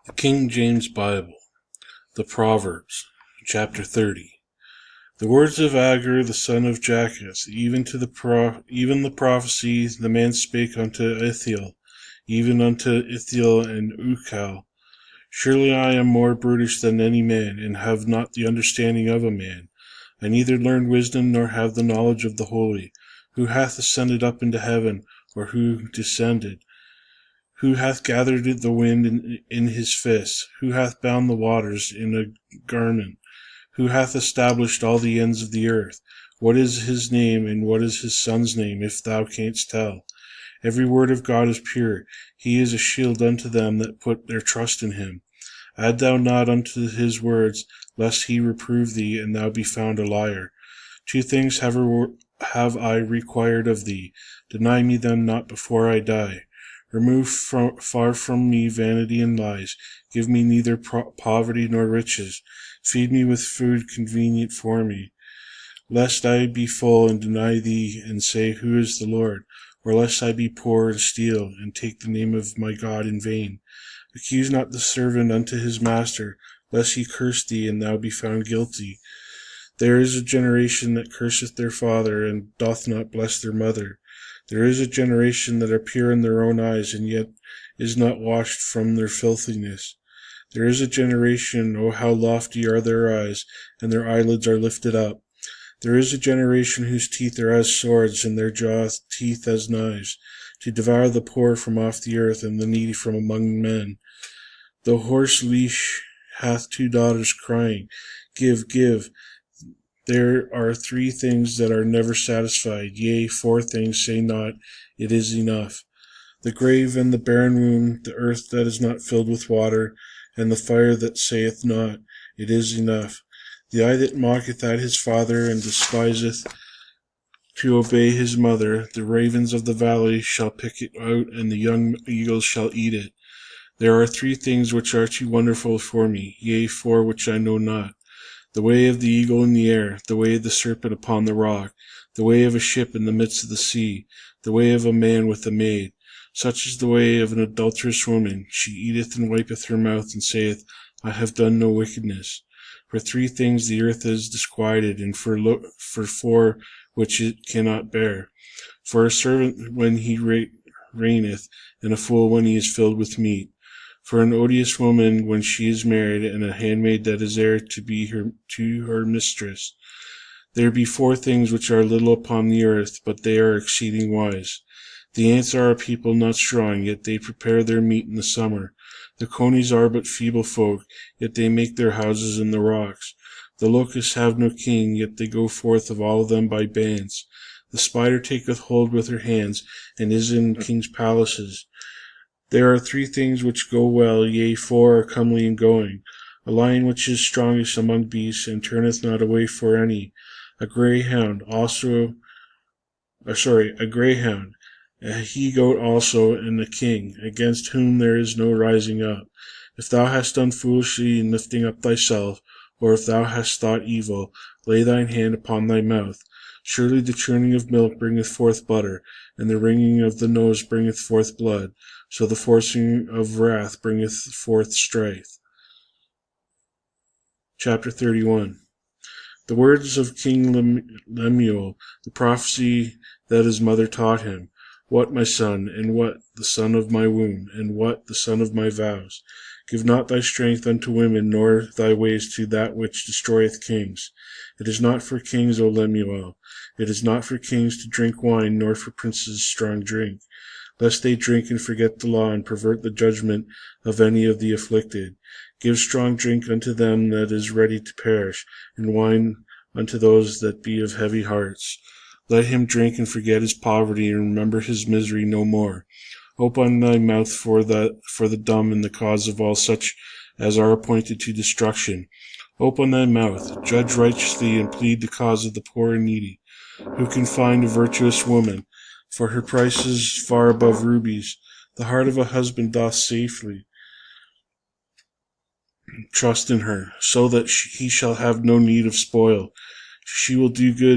The King James Bible, the Proverbs, chapter 30. The words of Agur the son of Jacketh, even the prophecy the man spake unto Ithiel, even unto Ithiel and Ukal. Surely I am more brutish than any man, and have not the understanding of a man. I neither learned wisdom nor have the knowledge of the holy. Who hath ascended up into heaven, or who descended? Who hath gathered the wind in his fist? Who hath bound the waters in a garment? Who hath established all the ends of the earth? What is his name, and what is his son's name, if thou canst tell? Every word of God is pure. He is a shield unto them that put their trust in him. Add thou not unto his words, lest he reprove thee, and thou be found a liar. 2 things have I required of thee. Deny me them not before I die. Remove far from me vanity and lies. Give me neither poverty nor riches. Feed me with food convenient for me. Lest I be full and deny thee, and say, Who is the Lord? Or lest I be poor and steal, and take the name of my God in vain. Accuse not the servant unto his master, lest he curse thee, and thou be found guilty. There is a generation that curseth their father, and doth not bless their mother. There is a generation that are pure in their own eyes, and yet is not washed from their filthiness. There is a generation, O how lofty are their eyes, and their eyelids are lifted up. There is a generation whose teeth are as swords, and their teeth as knives, to devour the poor from off the earth, and the needy from among men. The horse leash hath 2 daughters crying, Give, give. There are 3 things that are never satisfied, yea, 4 things say not, It is enough. The grave and the barren womb, the earth that is not filled with water, and the fire that saith not, It is enough. The eye that mocketh at his father, and despiseth to obey his mother, the ravens of the valley shall pick it out, and the young eagles shall eat it. There are 3 things which are too wonderful for me, yea, 4 which I know not. The way of the eagle in the air, the way of the serpent upon the rock, the way of a ship in the midst of the sea, the way of a man with a maid. Such is the way of an adulterous woman. She eateth and wipeth her mouth, and saith, I have done no wickedness. For 3 things the earth is disquieted, and for 4 which it cannot bear. For a servant when he reigneth, and a fool when he is filled with meat. For an odious woman when she is married, and a handmaid that is heir to her mistress. There be 4 things which are little upon the earth, but they are exceeding wise. The ants are a people not strong, yet they prepare their meat in the summer. The conies are but feeble folk, yet they make their houses in the rocks. The locusts have no king, yet they go forth of all of them by bands. The spider taketh hold with her hands, and is in kings' palaces. There are 3 things which go well, yea, 4 are comely in going. A lion which is strongest among beasts, and turneth not away for any. A greyhound, a he-goat also, and a king, against whom there is no rising up. If thou hast done foolishly in lifting up thyself, or if thou hast thought evil, lay thine hand upon thy mouth. Surely the churning of milk bringeth forth butter, and the wringing of the nose bringeth forth blood. So the forcing of wrath bringeth forth strife. Chapter 31. The words of King Lemuel, the prophecy that his mother taught him. What, my son, and what, the son of my womb, and what, the son of my vows? Give not thy strength unto women, nor thy ways to that which destroyeth kings. It is not for kings, O Lemuel. It is not for kings to drink wine, nor for princes strong drink, lest they drink and forget the law, and pervert the judgment of any of the afflicted. Give strong drink unto them that is ready to perish, and wine unto those that be of heavy hearts. Let him drink and forget his poverty, and remember his misery no more. Open thy mouth for the dumb in the cause of all such as are appointed to destruction. Open thy mouth, judge righteously, and plead the cause of the poor and needy. Who can find a virtuous woman? For her price is far above rubies. The heart of a husband doth safely trust in her, so that he shall have no need of spoil. She will do him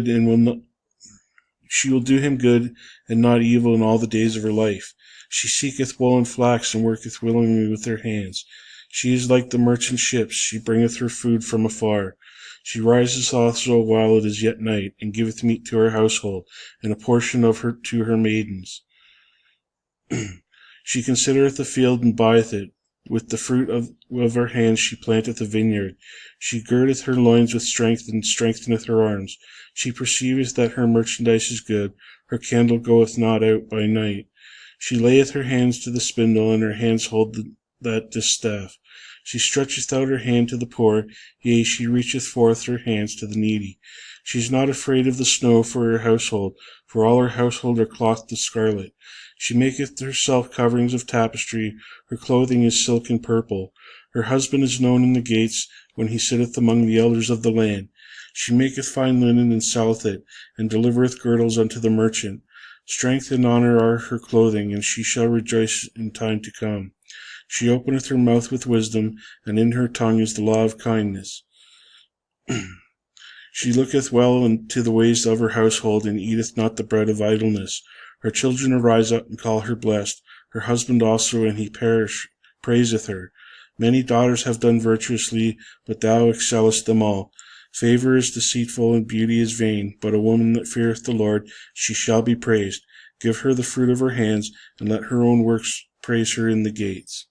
good and not evil in all the days of her life. She seeketh wool and flax, and worketh willingly with her hands. She is like the merchant ships, she bringeth her food from afar. She riseth also while it is yet night, and giveth meat to her household, and a portion of her to her maidens. She considereth the field, and buyeth it. With the fruit of her hands she planteth a vineyard. She girdeth her loins with strength, and strengtheneth her arms. She perceiveth that her merchandise is good. Her candle goeth not out by night. She layeth her hands to the spindle, and her hands hold that distaff. She stretcheth out her hand to the poor, yea, she reacheth forth her hands to the needy. She is not afraid of the snow for her household, for all her household are clothed with scarlet. She maketh herself coverings of tapestry, her clothing is silk and purple. Her husband is known in the gates, when he sitteth among the elders of the land. She maketh fine linen, and selleth it, and delivereth girdles unto the merchant. Strength and honor are her clothing, and she shall rejoice in time to come. She openeth her mouth with wisdom, and in her tongue is the law of kindness. She looketh well into the ways of her household, and eateth not the bread of idleness. Her children arise up and call her blessed, her husband also, and he praiseth her. Many daughters have done virtuously, but thou excellest them all. Favor is deceitful, and beauty is vain, but a woman that feareth the Lord, she shall be praised. Give her the fruit of her hands, and let her own works praise her in the gates.